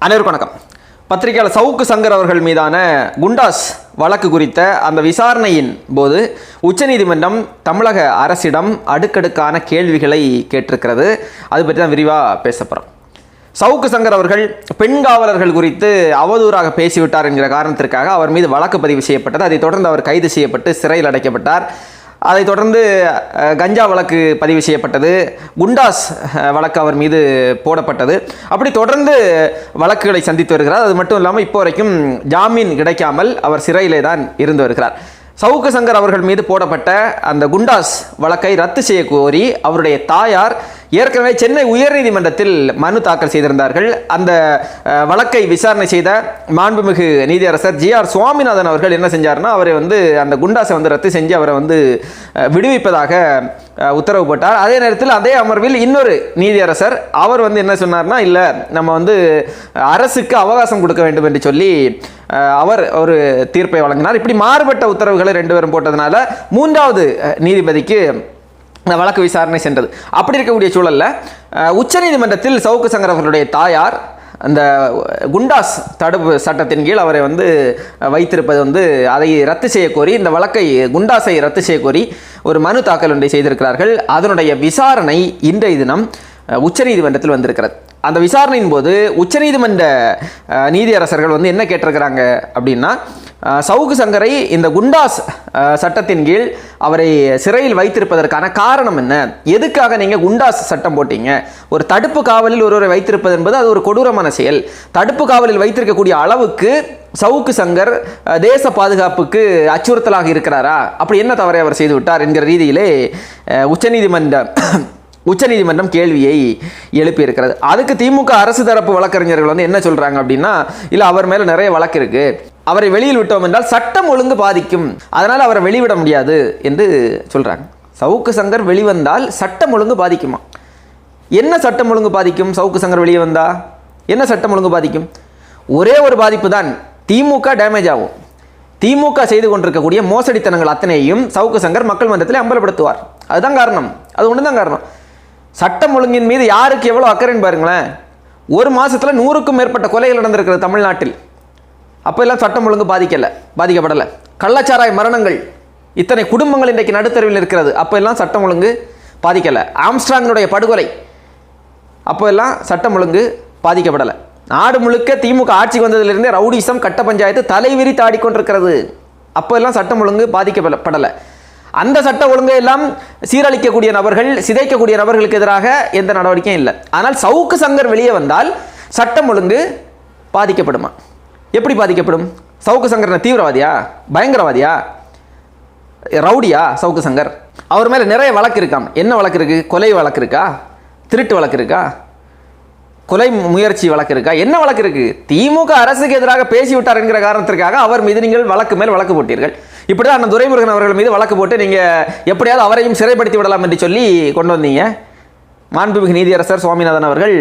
அனைவருக்கும் வணக்கம். பத்திரிகையாளர் சவுக்கு சங்கர் அவர்கள் மீதான குண்டாஸ் வழக்கு குறித்த அந்த விசாரணையின் போது உச்சநீதிமன்றம் தமிழக அரசிடம் அடுக்கடுக்கான கேள்விகளை கேட்டிருக்கிறது. அது பற்றி தான் விரிவாக பேசப்படுறோம். சவுக்கு சங்கர் அவர்கள் பெண் காவலர்கள் குறித்து அவதூறாக பேசிவிட்டார் என்கிற காரணத்திற்காக அவர் மீது வழக்கு பதிவு செய்யப்பட்டது. அதைத் தொடர்ந்து அவர் கைது செய்யப்பட்டு சிறையில் அடைக்கப்பட்டார். அதைத் தொடர்ந்து கஞ்சா வழக்கு பதிவு செய்யப்பட்டது, குண்டாஸ் வழக்கு அவர் மீது போடப்பட்டது. அப்படி தொடர்ந்து வழக்குகளை சந்தித்து வருகிறார். அது மட்டும் இல்லாமல் இப்போ வரைக்கும் ஜாமீன் கிடைக்காமல் அவர் சிறையிலே தான் இருந்து வருகிறார். சவுக்கு சங்கர் அவர்கள் மீது போடப்பட்ட அந்த குண்டாஸ் வழக்கை ரத்து செய்ய கோரி அவருடைய தாயார் ஏற்கனவே சென்னை உயர்நீதிமன்றத்தில் மனு தாக்கல் செய்திருந்தார்கள். அந்த வழக்கை விசாரணை செய்த மாண்புமிகு நீதியரசர் ஜி.ஆர். சுவாமிநாதன் அவர்கள் என்ன செஞ்சார்னா, அவரை அந்த குண்டாஸை ரத்து செஞ்சு அவரை விடுவிப்பதாக உத்தரவு போட்டார். அதே நேரத்தில் அதே அமர்வில் இன்னொரு நீதியரசர் அவர் என்ன சொன்னார்னா, இல்லை நம்ம அரசுக்கு அவகாசம் கொடுக்க வேண்டும் என்று சொல்லி அவர் ஒரு தீர்ப்பை வழங்கினார். இப்படி மாறுபட்ட உத்தரவுகளை ரெண்டு பேரும் போட்டதுனால மூன்றாவது நீதிபதிக்கு இந்த வழக்கு விசாரணை சென்றது. அப்படி இருக்கக்கூடிய சூழலில் உச்சநீதிமன்றத்தில் சவுக்கு சங்கர் அவர்களுடைய தாயார் அந்த குண்டாஸ் தடுப்பு சட்டத்தின் கீழ் அவரை வைத்திருப்பது அதை ரத்து செய்ய கோரி, இந்த வழக்கை குண்டாஸை ரத்து செய்ய கோரி ஒரு மனு தாக்கல் ஒன்றை செய்திருக்கிறார்கள். அதனுடைய விசாரணை இன்றைய தினம் உச்சநீதிமன்றத்தில் வந்திருக்கிறது. அந்த விசாரணையின் போது உச்சநீதிமன்ற நீதியரசர்கள் என்ன கேட்டிருக்கிறாங்க அப்படின்னா, சவுக்கு சங்கரை இந்த குண்டாஸ் சட்டத்தின் கீழ் அவரை சிறையில் வைத்திருப்பதற்கான காரணம் என்ன, எதுக்காக நீங்கள் குண்டாஸ் சட்டம் போட்டீங்க, ஒரு தடுப்பு காவலில் ஒருவரை வைத்திருப்பது என்பது அது ஒரு கொடூரமான செயல். தடுப்பு காவலில் வைத்திருக்கக்கூடிய அளவுக்கு சவுக்கு சங்கர் தேச பாதுகாப்புக்கு அச்சுறுத்தலாக இருக்கிறாரா, அப்படி என்ன தவறை அவர் செய்து விட்டார் என்கிற ரீதியிலே உச்சநீதிமன்றம் கேள்வியை எழுப்பியிருக்கிறது. அதுக்கு திமுக அரசு தரப்பு வழக்கறிஞர்கள் என்ன சொல்றாங்க அப்படின்னா, இல்லை அவர் மேலே நிறைய வழக்கு இருக்கு, அவரை வெளியில் விட்டோம் என்றால் சட்டம் ஒழுங்கு பாதிக்கும், அதனால் அவரை வெளிவிட முடியாது என்று சொல்றாங்க. சவுக்கு சங்கர் வெளிவந்தால் சட்டம் ஒழுங்கு பாதிக்குமா? என்ன சட்டம் ஒழுங்கு பாதிக்கும்? சவுக்கு சங்கர் வெளியே வந்தா என்ன சட்டம் ஒழுங்கு பாதிக்கும்? ஒரே ஒரு பாதிப்பு தான், திமுக டேமேஜ் ஆகும். திமுக செய்து கொண்டிருக்கக்கூடிய மோசடித்தனங்கள் அத்தனையும் சவுக்கு சங்கர் மக்கள் மன்றத்தில் அம்பலப்படுத்துவார். அதுதான் காரணம், அது ஒன்று தான் காரணம். சட்டம் ஒழுங்கின் மீது யாருக்கு எவ்வளோ அக்கறைன்னு பாருங்களேன். ஒரு மாதத்தில் 100க்கும் மேற்பட்ட கொலைகள் நடந்திருக்கிறது தமிழ்நாட்டில். அப்போ எல்லாம் சட்டம் ஒழுங்கு பாதிக்கப்படலை. கள்ளச்சாராய மரணங்கள், இத்தனை குடும்பங்கள் இன்றைக்கு நடுத்தருவில் இருக்கிறது, அப்போ எல்லாம் சட்டம் ஒழுங்கு பாதிக்கலை. ஆம்ஸ்ட்ராங்கினுடைய படுகொலை, அப்போ எல்லாம் சட்டம் ஒழுங்கு பாதிக்கப்படலை. நாடு முழுக்க திமுக ஆட்சிக்கு வந்ததிலிருந்தே ரவுடிசம் கட்ட பஞ்சாயத்து தலைவிரி தாடிக்கொண்டிருக்கிறது, அப்போ எல்லாம் சட்டம் ஒழுங்கு பாதிக்கப்படலை. அந்த சட்ட ஒழுங்கை எல்லாம் சீரழிக்கக்கூடிய நபர்கள், சிதைக்கக்கூடிய நபர்களுக்கு எதிராக எந்த நடவடிக்கையும் இல்லை. ஆனால் சவுக்கு சங்கர் வெளியே வந்தால் சட்டம் ஒழுங்கு பாதிக்கப்படுமா? எப்படி பாதிக்கப்படும்? சவுக்கு சங்கர் தீவிரவாதியா, பயங்கரவாதியா, ரவுடியா? சவுக்கு சங்கர் அவர் மேலே நிறைய வழக்கு இருக்காம். என்ன வழக்கு இருக்கு? கொலை வழக்கு இருக்கா? திருட்டு வழக்கு இருக்கா? கொலை முயற்சி வழக்கு இருக்கா? என்ன வழக்கு இருக்கு? திமுக அரசுக்கு எதிராக பேசிவிட்டார் என்கிற காரணத்திற்காக அவர் மீது நீங்கள் வழக்கு மேல் வழக்கு போட்டீர்கள். இப்படிதான் அந்த துரைமுருகன் அவர்கள் மீது வழக்கு போட்டு நீங்க எப்படியாவது அவரையும் சிறைப்படுத்தி விடலாம் என்று சொல்லி கொண்டு வந்தீங்க. மாண்புமிகு நீதியரசர் சுவாமிநாதன் அவர்கள்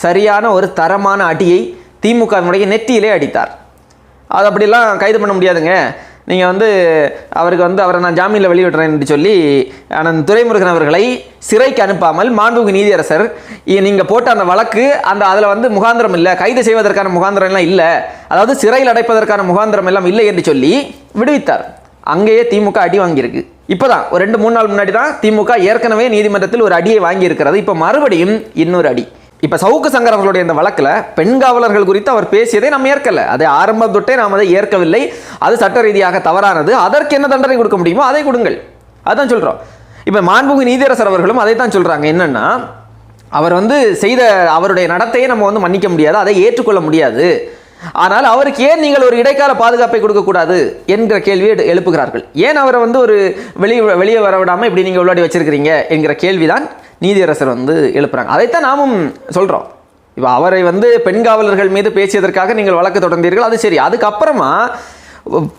சரியான ஒரு தரமான அடியை திமுகவினுடைய நெற்றியிலே அடித்தார். அது அப்படிலாம் கைது பண்ண முடியாதுங்க, நீங்கள் அவருக்கு அவரை நான் ஜாமீனில் வெளியிடுறேன் என்று சொல்லி அந்த துரைமுருகன் அவர்களை சிறைக்கு அனுப்பாமல் மாண்புமிகு நீதியரசர் நீங்கள் போட்ட அந்த வழக்கு அதில் முகாந்திரம் இல்லை, கைது செய்வதற்கான முகாந்திரம் எல்லாம் இல்லை, அதாவது சிறையில் அடைப்பதற்கான முகாந்திரம் எல்லாம் இல்லை என்று சொல்லி விடுவித்தார். அங்கேயே திமுக அடி வாங்கியிருக்கு. இப்போதான் ஒரு 2-3 நாள் முன்னாடி தான் திமுக ஏற்கனவே நீதிமன்றத்தில் ஒரு அடியை வாங்கி இருக்கிறது. இப்போ மறுபடியும் இன்னொரு அடி. இப்போ சவுக்கு சங்கர் அவர்களுடைய இந்த வழக்கில் பெண் காவலர்கள் குறித்து அவர் பேசியதை நாம் ஏற்கலை. அதை ஆரம்பம் தொட்டே நாம் அதை ஏற்கவில்லை. அது சட்ட ரீதியாக தவறானது. அதற்கு என்ன தண்டனை கொடுக்க முடியுமோ அதை கொடுங்கள், அதான் சொல்கிறோம். இப்போ மாண்புமிகு நீதியரசர் அவர்களும் அதை தான் சொல்கிறாங்க. என்னன்னா, அவர் செய்த அவருடைய நடத்தையை நம்ம மன்னிக்க முடியாது, அதை ஏற்றுக்கொள்ள முடியாது. ஆனால் அவருக்கு ஏன் நீங்கள் ஒரு இடைக்கால பாதுகாப்பை கொடுக்கக்கூடாது என்கிற கேள்வியை எழுப்புகிறார்கள். ஏன் அவரை ஒரு வெளியே வர விடாமல் இப்படி நீங்கள் உள்ளாடி வச்சிருக்கிறீங்க என்கிற கேள்விதான் நீதியரசர் எழுப்புறாங்க. அதைத்தான் நாமும் சொல்கிறோம். இப்போ அவரை பெண் காவலர்கள் மீது பேசியதற்காக நீங்கள் வழக்கு தொடர்ந்தீர்கள், அது சரி. அதுக்கப்புறமா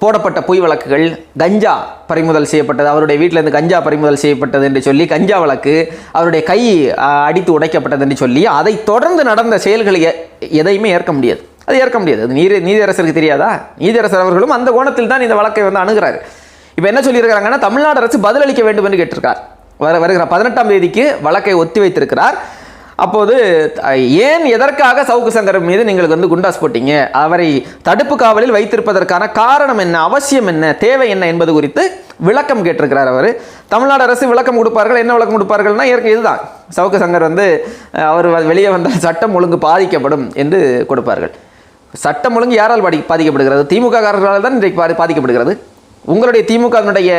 போடப்பட்ட பொய் வழக்குகள், கஞ்சா பறிமுதல் செய்யப்பட்டது, அவருடைய வீட்டிலேருந்து கஞ்சா பறிமுதல் செய்யப்பட்டது என்று சொல்லி கஞ்சா வழக்கு, அவருடைய கை அடித்து உடைக்கப்பட்டது என்று சொல்லி அதை தொடர்ந்து நடந்த செயல்களை எதையுமே ஏற்க முடியாது. அது ஏற்க முடியாது. அது நீதியரசருக்கு தெரியாதா? நீதியரசர் அவர்களும் அந்த கோணத்தில் தான் இந்த வழக்கை அணுகிறார். இப்போ என்ன சொல்லியிருக்கிறாங்கன்னா, தமிழ்நாடு அரசு பதிலளிக்க வேண்டும் என்று கேட்டிருக்கார். வருகிற 18ஆம் தேதிக்கு வழக்கை ஒத்தி வைத்திருக்கிறார். அப்போது ஏன் எதற்காக சவுக்கு சங்கர் மீது நீங்கள் வந்து குண்டாஸ் போட்டீங்க, அவரை தடுப்பு காவலில் வைத்திருப்பதற்கான காரணம் என்ன, அவசியம் என்ன, தேவை என்ன என்பது குறித்து விளக்கம் கேட்டிருக்கிறார் அவர். தமிழ்நாடு அரசு விளக்கம் கொடுப்பார்கள். என்ன விளக்கம் கொடுப்பார்கள்னா இதுதான், சவுக்கு சங்கர் வந்து அவர் வெளியே வந்தால் சட்டம் ஒழுங்கு பாதிக்கப்படும் என்று கொடுப்பார்கள். சட்டம் ஒழுங்கு யாரால் பாதிக்கப்படுகிறது? திமுக காரர்களால் தான் இன்றைக்கு பாதிக்கப்படுகிறது. உங்களுடைய திமுகவினுடைய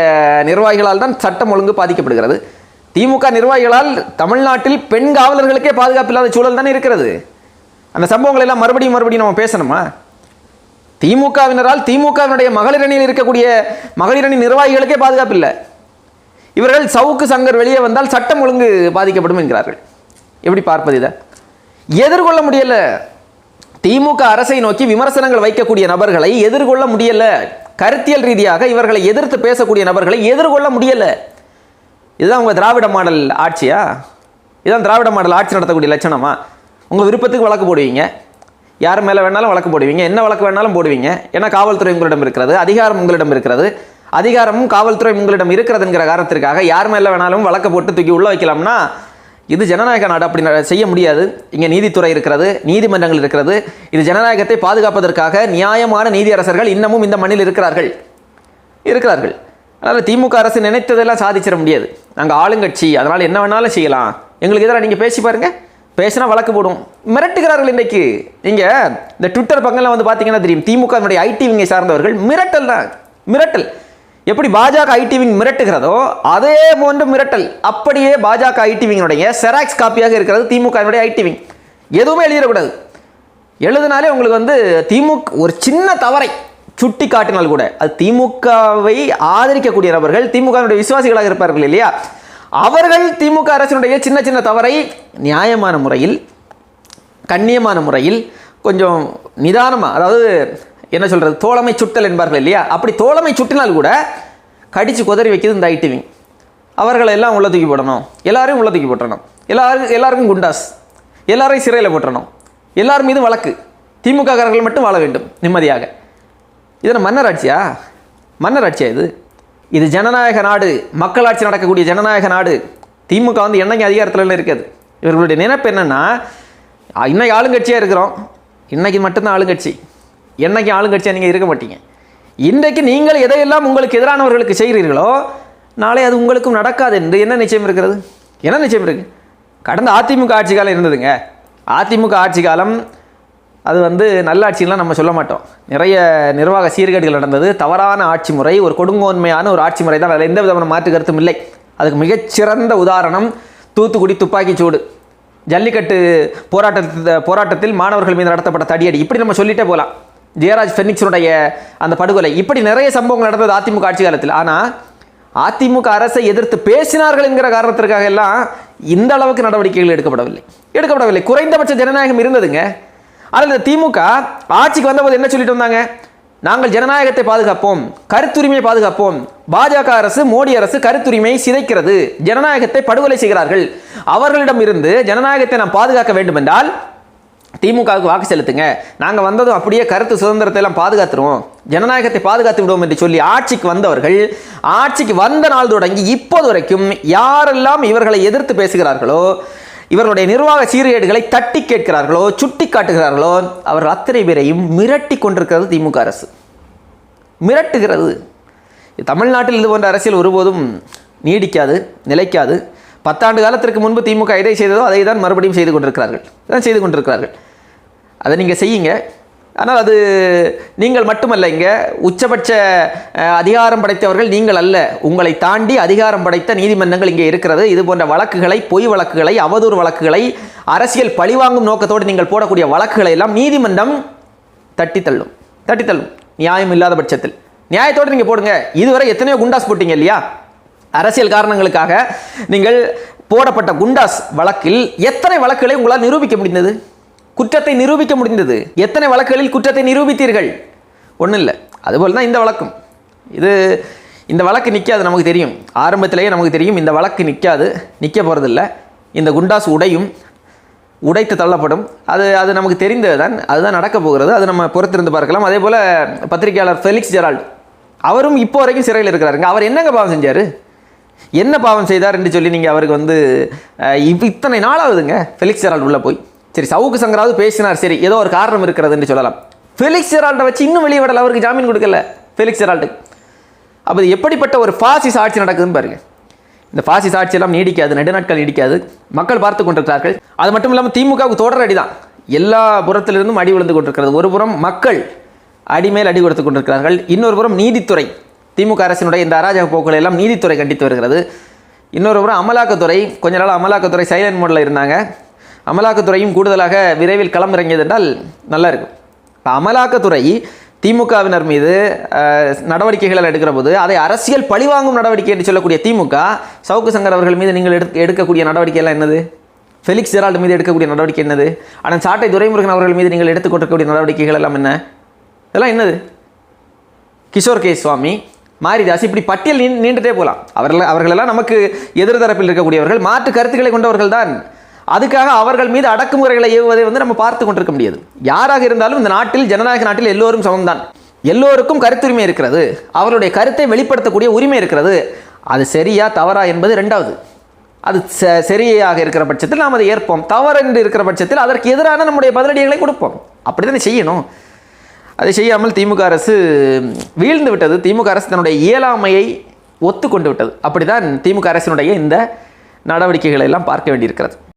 நிர்வாகிகளால் தான் சட்டம் ஒழுங்கு பாதிக்கப்படுகிறது. திமுக நிர்வாகிகளால் தமிழ்நாட்டில் பெண் காவலர்களுக்கே பாதுகாப்பு இல்லாத சூழல் தானே இருக்கிறது. அந்த சம்பவங்கள் எல்லாம் மறுபடியும் நம்ம பேசணுமா? திமுகவினரால் திமுகவினுடைய மகளிர் அணியில் இருக்கக்கூடிய மகளிர் அணி நிர்வாகிகளுக்கே பாதுகாப்பு இல்லை. இவர்கள் சவுக்கு சங்கர் வெளியே வந்தால் சட்டம் ஒழுங்கு பாதிக்கப்படும் என்கிறார்கள். எப்படி பார்ப்பது? இதை எதிர்கொள்ள முடியல. திமுக அரசை நோக்கி விமர்சனங்கள் வைக்கக்கூடிய நபர்களை எதிர்கொள்ள முடியல. கருத்தியல் ரீதியாக இவர்களை எதிர்த்து பேசக்கூடிய நபர்களை எதிர்கொள்ள முடியல. இதுதான் உங்க திராவிட மாடல் ஆட்சியா? இதுதான் திராவிட மாடல் ஆட்சி நடத்தக்கூடிய லட்சணமா? உங்க விருப்பத்துக்கு வழக்கு போடுவீங்க, யார் மேலே வேணாலும் வழக்கு போடுவீங்க, என்ன வழக்கு வேணாலும் போடுவீங்க. ஏன்னா காவல்துறை உங்களிடம் இருக்கிறது, அதிகாரம் உங்களிடம் இருக்கிறது. அதிகாரமும் காவல்துறை உங்களிடம் இருக்கிறதுங்கிற காரணத்திற்காக யார் மேலே வேணாலும் வழக்கு போட்டு தூக்கி உள்ள வைக்கலாம்னா இது ஜனநாயக நாடு. அப்படி செய்ய முடியாது. இங்கே நீதித்துறை இருக்கிறது, நீதிமன்றங்கள் இருக்கிறது. இது ஜனநாயகத்தை பாதுகாப்பதற்காக நியாயமான நீதியரசர்கள் இன்னமும் இந்த மண்ணில் இருக்கிறார்கள். அதனால் திமுக அரசு நினைத்ததெல்லாம் சாதிச்சிட முடியாது. நாங்கள் ஆளுங்கட்சி, அதனால் என்ன வேணாலும் செய்யலாம். எங்களுக்கு எதிராக நீங்கள் பேசி பாருங்க, பேசினா வழக்கு போடும். மிரட்டுகிறார்கள். இன்றைக்கு நீங்கள் இந்த ட்விட்டர் பக்கம்லாம் வந்து பார்த்தீங்கன்னா தெரியும், திமுகவினுடைய ஐடி விங்கை சார்ந்தவர்கள் மிரட்டல் தான், மிரட்டல். எப்படி பாஜக ஐடி விங் மிரட்டுகிறதோ அதே போன்ற மிரட்டல் அப்படியே பாஜக ஐடி விங்கினுடைய செராக்ஸ் காப்பியாக இருக்கிறது திமுகவினுடைய ஐடி விங். எதுவுமே எழுதிடக்கூடாது. எழுதினாலே உங்களுக்கு வந்து திமுக ஒரு சின்ன தவறை சுட்டி காட்டினால் கூட அது திமுகவை ஆதரிக்கக்கூடிய நபர்கள், திமுகவினுடைய விசுவாசிகளாக இருப்பார்கள் இல்லையா, அவர்கள் திமுக அரசினுடைய சின்ன சின்ன தவறை நியாயமான முறையில், கண்ணியமான முறையில், கொஞ்சம் நிதானமாக, அதாவது என்ன சொல்கிறது, தோழமை சுட்டல் என்பார்கள் இல்லையா, அப்படி தோழமை சுட்டினால் கூட கடிச்சு குதறி வைக்கிறது இந்த ஐடி விங். அவர்களை எல்லாம் உள்ள தூக்கி போடணும், எல்லாரையும் உள்ள தூக்கி போட்டணும், எல்லாருக்கும் குண்டாஸ், எல்லாரையும் சிறையில் போட்டணும், எல்லார் மீதும் வழக்கு, திமுக காரர்கள் மட்டும் வாழ வேண்டும் நிம்மதியாக. இது மன்னராட்சியா? மன்னராட்சியா இது? இது ஜனநாயக நாடு, மக்களாட்சி நடக்கக்கூடிய ஜனநாயக நாடு. திமுக வந்து என்னைக்கு அதிகாரத்தில் இருக்குது? இவர்களுடைய நினைப்பு என்னென்னா, இன்னைக்கு ஆளுங்கட்சியாக இருக்கிறோம், இன்னைக்கு மட்டும்தான் ஆளுங்கட்சி, என்னைக்கு ஆளுங்கட்சியாக நீங்கள் இருக்க மாட்டீங்க. இன்றைக்கு நீங்கள் எதையெல்லாம் உங்களுக்கு எதிரானவர்களுக்கு செய்கிறீர்களோ நாளை அது உங்களுக்கும் நடக்காது என்று என்ன நிச்சயம் இருக்கிறது? என்ன நிச்சயம் இருக்குது? கடந்த அதிமுக ஆட்சி காலம் இருந்ததுங்க. அதிமுக ஆட்சி காலம் அது வந்து நல்லாட்சிலாம் நம்ம சொல்ல மாட்டோம். நிறைய நிர்வாக சீர்கேடுகள் நடந்தது, தவறான ஆட்சி முறை, ஒரு கொடுங்கோன்மையான ஒரு ஆட்சி முறை தான். அதில் எந்த விதமான மாற்று கருத்தும் இல்லை. அதுக்கு மிகச்சிறந்த உதாரணம் தூத்துக்குடி துப்பாக்கிச்சூடு, ஜல்லிக்கட்டு போராட்டத்தில் மாணவர்கள் மீது நடத்தப்பட்ட தடியடி, இப்படி நம்ம சொல்லிட்டே போகலாம். ஜெயராஜ் ஃபெனிக்ஸனுடைய அந்த படுகொலை, இப்படி நிறைய சம்பவங்கள் நடந்தது அதிமுக ஆட்சி காலத்தில். ஆனால் அதிமுக அரசை எதிர்த்து பேசினார்கள் என்கிற காரணத்திற்காக எல்லாம் இந்த அளவுக்கு நடவடிக்கைகள் எடுக்கப்படவில்லை. குறைந்தபட்ச ஜனநாயகம் இருந்ததுங்க. ஆனால் இந்த திமுக ஆட்சிக்கு வந்தபோது என்ன சொல்லிட்டு வந்தாங்க? நாங்கள் ஜனநாயகத்தை பாதுகாப்போம், கருத்துரிமையை பாதுகாப்போம். பாஜக அரசு, மோடி அரசு கருத்துரிமையை சிதைக்கிறது, ஜனநாயகத்தை படுகொலை செய்கிறார்கள். அவர்களிடம் இருந்து ஜனநாயகத்தை நாம் பாதுகாக்க வேண்டும் என்றால் திமுகவுக்கு வாக்கு செலுத்துங்க, நாங்கள் வந்ததும் அப்படியே கருத்து சுதந்திரத்தை எல்லாம் பாதுகாத்துருவோம், ஜனநாயகத்தை பாதுகாத்து விடுவோம் என்று சொல்லி ஆட்சிக்கு வந்தவர்கள், ஆட்சிக்கு வந்த நாள் தொடங்கி இப்போது வரைக்கும் யாரெல்லாம் இவர்களை எதிர்த்து பேசுகிறார்களோ, இவர்களுடைய நிர்வாக சீர்கேடுகளை தட்டி கேட்கிறார்களோ, சுட்டி காட்டுகிறார்களோ, அவர்கள் அத்தனை பேரையும் மிரட்டி கொண்டிருக்கிறது திமுக அரசு. மிரட்டுகிறது. தமிழ்நாட்டில் இது போன்ற அரசியல் ஒருபோதும் நீடிக்காது, நிலைக்காது. 10 ஆண்டு காலத்திற்கு முன்பு திமுக எதை செய்ததோ அதை தான் மறுபடியும் செய்து கொண்டிருக்கிறார்கள். அதை நீங்கள் செய்யுங்க. ஆனால் அது நீங்கள் மட்டுமல்ல, இங்கே உச்சபட்ச அதிகாரம் படைத்தவர்கள் நீங்கள் அல்ல, உங்களை தாண்டி அதிகாரம் படைத்த நீதிமன்றங்கள் இங்கே இருக்கிறது. இது போன்ற வழக்குகளை, பொய் வழக்குகளை, அவதூறு வழக்குகளை, அரசியல் பழிவாங்கும் நோக்கத்தோடு நீங்கள் போடக்கூடிய வழக்குகளை எல்லாம் நீதிமன்றம் தட்டி தள்ளும். நியாயம் இல்லாத பட்சத்தில் நியாயத்தோடு நீங்கள் போடுங்க. இதுவரை எத்தனையோ குண்டாஸ் போட்டீங்க இல்லையா? அரசியல் காரணங்களுக்காக நீங்கள் போடப்பட்ட குண்டாஸ் வழக்கில் எத்தனை வழக்குகளை உங்களால் நிரூபிக்க முடிந்தது? குற்றத்தை நிரூபிக்க முடிந்தது. எத்தனை வழக்குகளில் குற்றத்தை நிரூபித்தீர்கள்? ஒன்றும் இல்லை. அதுபோல் தான் இந்த வழக்கும். இந்த வழக்கு நிற்காது, நமக்கு தெரியும். ஆரம்பத்திலேயே நமக்கு தெரியும் இந்த வழக்கு நிற்க போகிறதில்ல. இந்த குண்டாஸ் உடைத்து தள்ளப்படும். அது நமக்கு தெரிந்தது தான். அதுதான் நடக்க போகிறது. அது நம்ம பொறுத்திருந்து பார்க்கலாம். அதே போல் பத்திரிகையாளர் ஃபெலிக்ஸ் ஜெரால்டு, அவரும் இப்போ வரைக்கும் சிறையில் இருக்கிறாருங்க. அவர் என்னங்க பாவம் செஞ்சார்? என்ன பாவம் செய்தார் என்று சொல்லி நீங்கள் அவருக்கு வந்து இத்தனை நாளாகுதுங்க ஃபெலிக்ஸ் ஜெரால்டு உள்ளே போய். சரி, சவுக்கு சங்கராவது பேசினார், சரி ஏதோ ஒரு காரணம் இருக்கிறது என்று சொல்லலாம். ஃபெலிக்ஸ் ஜெரால்டை வச்சு இன்னும் வெளியே விடல, அவருக்கு ஜாமீன் கொடுக்கல ஃபெலிக்ஸ் ஜெரால்டு. அப்போ எப்படிப்பட்ட ஒரு ஃபாசிஸ் ஆட்சி நடக்குதுன்னு பாருங்க. இந்த ஃபாசிஸ் ஆட்சியெல்லாம் நீடிக்காது, நெடுநாட்கள் நீடிக்காது, மக்கள் பார்த்து கொண்டிருக்கிறார்கள். அது மட்டும் இல்லாமல் திமுகவுக்கு தொடர் அடி தான், எல்லா புறத்திலிருந்தும் அடி விழுந்து கொண்டிருக்கிறது. ஒரு புறம் மக்கள் அடிமேல் அடி கொடுத்து கொண்டிருக்கிறார்கள், இன்னொரு புறம் நீதித்துறை, திமுக அரசினுடைய இந்த அராஜக போக்குகளை எல்லாம் நீதித்துறை கண்டித்து வருகிறது. இன்னொரு புறம் அமலாக்கத்துறை, கொஞ்ச நாள் அமலாக்கத்துறை சைலண்ட் மோடில் இருந்தாங்க, அமலாக்கத்துறையும் கூடுதலாக விரைவில் களமிறங்கியது என்றால் நல்லா இருக்கும். இப்போ அமலாக்கத்துறை திமுகவினர் மீது நடவடிக்கைகள் எடுக்கிற போது அதை அரசியல் பழிவாங்கும் நடவடிக்கை என்று சொல்லக்கூடிய திமுக சவுக்கு சங்கர் அவர்கள் மீது நீங்கள் எடுக்கக்கூடிய நடவடிக்கை எல்லாம் என்னது? ஃபெலிக்ஸ் ஜெரால்டு மீது எடுக்கக்கூடிய நடவடிக்கை என்னது? ஆனால் சாட்டை துரைமுருகன் அவர்கள் மீது நீங்கள் எடுத்துக்கொண்டிருக்கக்கூடிய நடவடிக்கைகள் எல்லாம் என்ன? இதெல்லாம் என்னது? கிஷோர் கே சுவாமி, மாரிதாஸ், இப்படி பட்டியல் நீண்டுட்டே போகலாம். அவர்களெல்லாம் நமக்கு எதிர்தரப்பில் இருக்கக்கூடியவர்கள், மாற்று கருத்துக்களை கொண்டவர்கள் தான். அதுக்காக அவர்கள் மீது அடக்குமுறைகளை ஏவுவதை வந்து நம்ம பார்த்து கொண்டிருக்க முடியாது. யாராக இருந்தாலும் இந்த நாட்டில், ஜனநாயக நாட்டில் எல்லோரும் சமம்தான், எல்லோருக்கும் கருத்துரிமை இருக்கிறது, அவருடைய கருத்தை வெளிப்படுத்தக்கூடிய உரிமை இருக்கிறது. அது சரியா தவறா என்பது ரெண்டாவது. அது சரியாக இருக்கிற பட்சத்தில் நாம் அதை ஏற்போம், தவறு என்று இருக்கிற பட்சத்தில் அதற்கு எதிரான நம்முடைய பதிலடிகளை கொடுப்போம். அப்படி தானே செய்யணும். அதை செய்யாமல் திமுக அரசு வீழ்ந்து விட்டது. திமுக அரசு தன்னுடைய இயலாமையை ஒத்துக்கொண்டு விட்டது. அப்படிதான் திமுக அரசினுடைய இந்த நடவடிக்கைகளை எல்லாம் பார்க்க வேண்டியிருக்கிறது.